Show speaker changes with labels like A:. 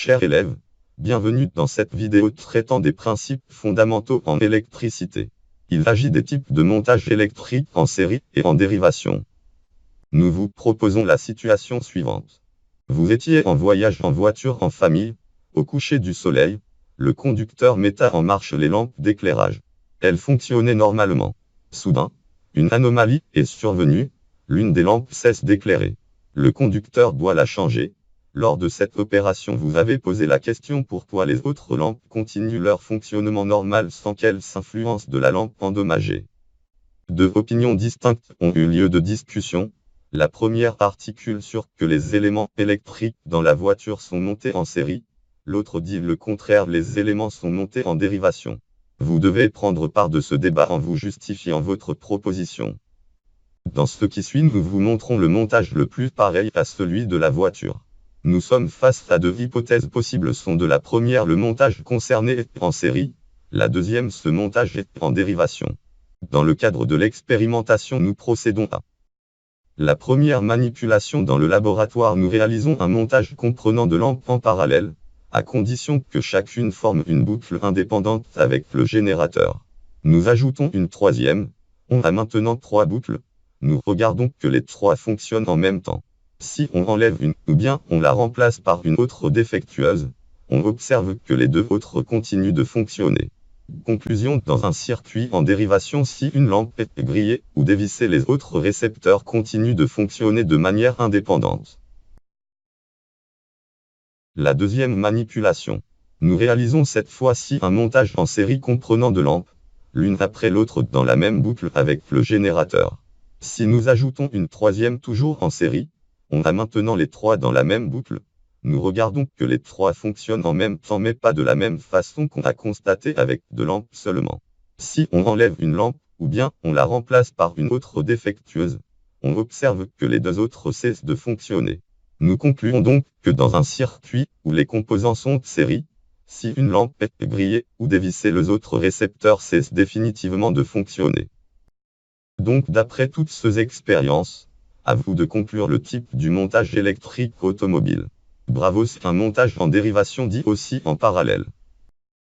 A: chers élèves, bienvenue dans cette vidéo traitant des principes fondamentaux en électricité. Il s'agit des types de montage électrique en série et en dérivation. Nous vous proposons la situation suivante. Vous étiez en voyage en voiture en famille, au coucher du soleil, le conducteur mettait en marche les lampes d'éclairage. Elles fonctionnaient normalement. Soudain, une anomalie est survenue, l'une des lampes cesse d'éclairer. Le conducteur doit la changer. Lors de cette opération, vous avez posé la question pourquoi les autres lampes continuent leur fonctionnement normal sans qu'elles s'influencent de la lampe endommagée. Deux opinions distinctes ont eu lieu de discussion. La première articule sur que les éléments électriques dans la voiture sont montés en série. L'autre dit le contraire, les éléments sont montés en dérivation. Vous devez prendre part de ce débat en vous justifiant votre proposition. Dans ce qui suit, nous vous montrons le montage le plus pareil à celui de la voiture. Nous sommes face à deux hypothèses possibles. Sont de la première, le montage concerné est en série, la deuxième, ce montage est en dérivation. Dans le cadre de l'expérimentation, nous procédons à la première manipulation. Dans le laboratoire, nous réalisons un montage comprenant deux lampes en parallèle, à condition que chacune forme une boucle indépendante avec le générateur. Nous ajoutons une troisième. On a maintenant trois boucles. Nous regardons que les trois fonctionnent en même temps. Si on enlève une, ou bien on la remplace par une autre défectueuse, on observe que les deux autres continuent de fonctionner. Conclusion: dans un circuit en dérivation, si une lampe est grillée ou dévissée, les autres récepteurs continuent de fonctionner de manière indépendante. La deuxième manipulation. Nous réalisons cette fois-ci un montage en série comprenant deux lampes, l'une après l'autre dans la même boucle avec le générateur. Si nous ajoutons une troisième toujours en série, on a maintenant les trois dans la même boucle. Nous regardons que les trois fonctionnent en même temps mais pas de la même façon qu'on a constaté avec deux lampes seulement. Si on enlève une lampe, ou bien on la remplace par une autre défectueuse, on observe que les deux autres cessent de fonctionner. Nous concluons donc que dans un circuit où les composants sont de série, si une lampe est grillée ou dévissée, les autres récepteurs cessent définitivement de fonctionner. Donc d'après toutes ces expériences, à vous de conclure le type du montage électrique automobile. Bravo, c'est un montage en dérivation dit aussi en parallèle.